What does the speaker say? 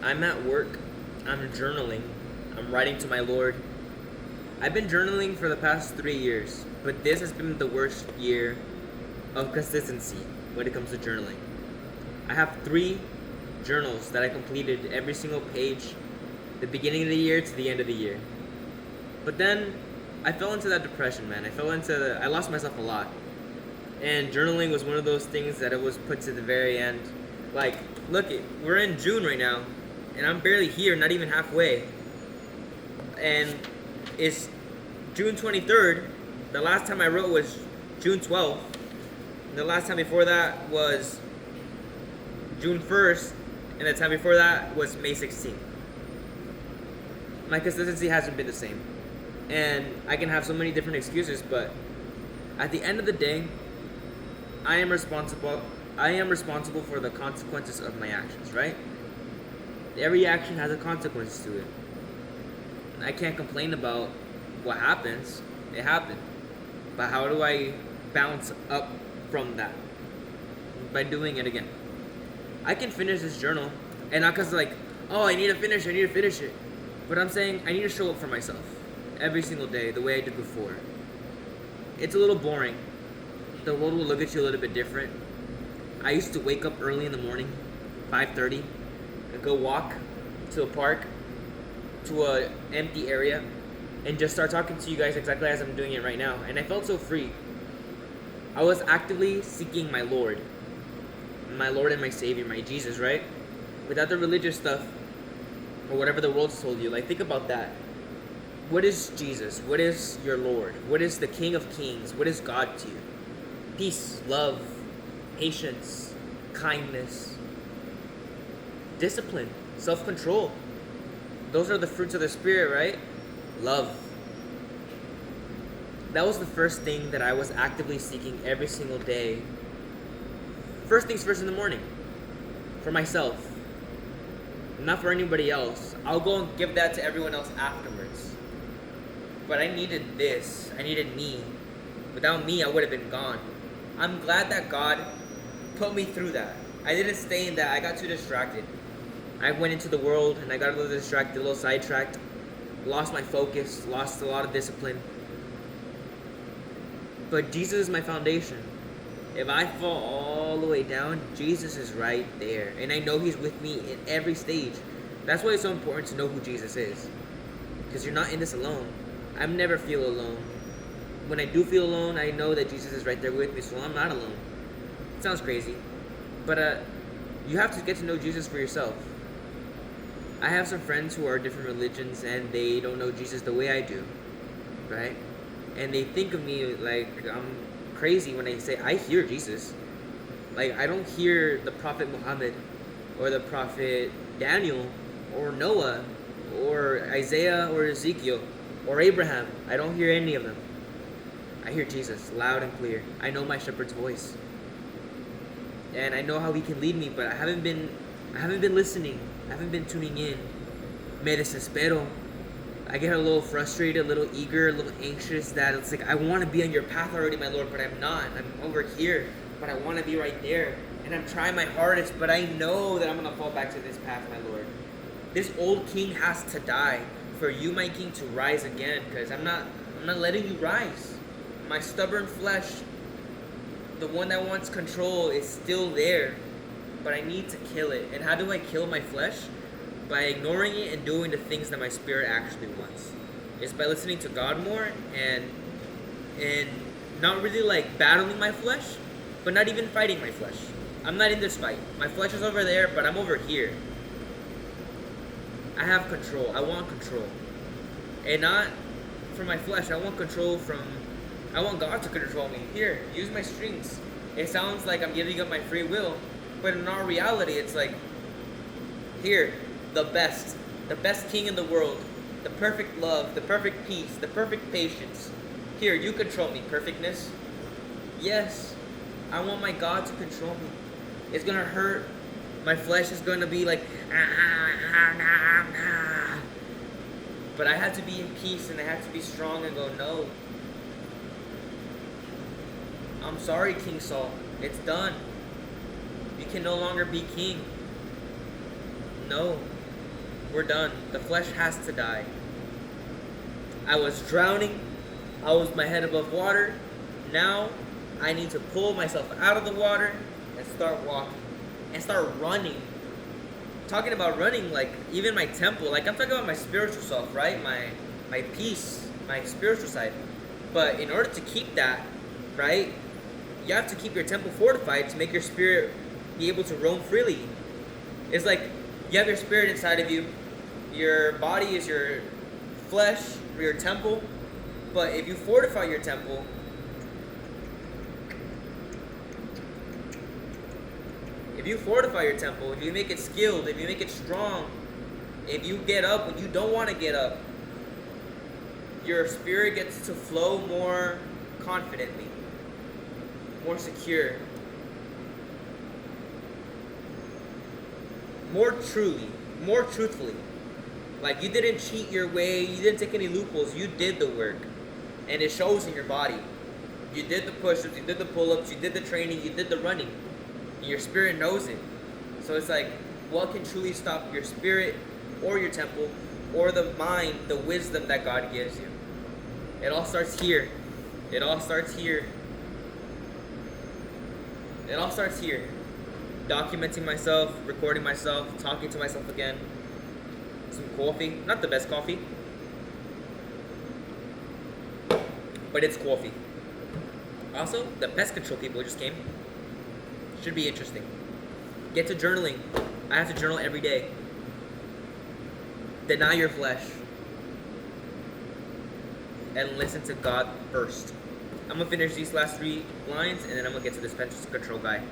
I'm at work, I'm journaling, I'm writing to my Lord. I've been journaling for the past 3 years, but this has been the worst year of consistency when it comes to journaling. I have 3 journals that I completed every single page, the beginning of the year to the end of the year. But then I fell into that depression, man. I lost myself a lot. And journaling was one of those things that it was put to the very end. Like, we're in June right now, and I'm barely here, not even halfway. And it's June 23rd. The last time I wrote was June 12th. And the last time before that was June 1st. And the time before that was May 16th. My consistency hasn't been the same. And I can have so many different excuses, but at the end of the day, I am responsible for the consequences of my actions, right? Every action has a consequence to it. And I can't complain about what happens. It happened. But how do I bounce up from that? By doing it again. I can finish this journal, and not because I need to finish it. But I'm saying I need to show up for myself every single day the way I did before. It's a little boring. The world will look at you a little bit different. I used to wake up early in the morning, 5:30, and go walk to a park, to a empty area, and just start talking to you guys exactly as I'm doing it right now. And I felt so free. I was actively seeking my Lord and my Savior, my Jesus, right? Without the religious stuff or whatever the world's told you. Like, think about that. What is Jesus? What is your Lord? What is the King of Kings? What is God to you? Peace, love, patience, kindness, discipline, self-control. Those are the fruits of the Spirit, right? Love. That was the first thing that I was actively seeking every single day. First things first in the morning. For myself. Not for anybody else. I'll go and give that to everyone else afterwards. But I needed this. I needed me. Without me, I would have been gone. I'm glad that God put me through that. I didn't stay in that. I got too distracted. I went into the world and I got a little distracted, a little sidetracked. Lost my focus, lost a lot of discipline. But Jesus is my foundation. If I fall all the way down, Jesus is right there. And I know He's with me in every stage. That's why it's so important to know who Jesus is. Because you're not in this alone. I never feel alone. When I do feel alone, I know that Jesus is right there with me, so I'm not alone. It sounds crazy. But you have to get to know Jesus for yourself. I have some friends who are different religions and they don't know Jesus the way I do. Right? And they think of me like I'm crazy when I say I hear Jesus. Like, I don't hear the Prophet Muhammad or the Prophet Daniel or Noah or Isaiah or Ezekiel or Abraham. I don't hear any of them. I hear Jesus loud and clear. I know my shepherd's voice. And I know how He can lead me, but I haven't been listening. I haven't been tuning in. Me desespero. I get a little frustrated, a little eager, a little anxious that it's like, I want to be on your path already, my Lord, but I'm not. I'm over here, but I want to be right there. And I'm trying my hardest, but I know that I'm going to fall back to this path, my Lord. This old king has to die for you, my king, to rise again, because I'm not letting you rise. My stubborn flesh, the one that wants control, is still there, but I need to kill it. And how do I kill my flesh? By ignoring it and doing the things that my spirit actually wants. It's by listening to God more and not really like battling my flesh, but not even fighting my flesh. I'm not in this fight. My flesh is over there, but I'm over here. I have control. I want control. And not from my flesh. I want God to control me. Here, use my strings. It sounds like I'm giving up my free will, but in our reality, it's like, here, the best king in the world, the perfect love, the perfect peace, the perfect patience. Here, you control me, perfectness. Yes, I want my God to control me. It's gonna hurt. My flesh is gonna be like, but I have to be in peace and I have to be strong and go, no. I'm sorry, King Saul. It's done. You can no longer be king. No. We're done. The flesh has to die. I was drowning. I was my head above water. Now I need to pull myself out of the water and start walking and start running. Talking about running, like even my temple, like I'm talking about my spiritual self, right? My peace, my spiritual side. But in order to keep that, right, you have to keep your temple fortified to make your spirit be able to roam freely. It's like you have your spirit inside of you. Your body is your flesh, or your temple. But if you fortify your temple, if you make it skilled, if you make it strong, if you get up when you don't want to get up, your spirit gets to flow more confidently, more secure, more truly, more truthfully. Like you didn't cheat your way, you didn't take any loopholes, you did the work. And it shows in your body. You did the push-ups, you did the pull-ups, you did the training, you did the running. And your spirit knows it. So it's like, what can truly stop your spirit or your temple or the mind, the wisdom that God gives you? It all starts here. It all starts here. It all starts here. Documenting myself, recording myself, talking to myself again. Some coffee. Not the best coffee, but it's coffee. Also, the pest control people just came. Should be interesting. Get to journaling. I have to journal every day. Deny your flesh. And listen to God first. I'm going to finish these last 3 lines and then I'm going to get to this pest control guy.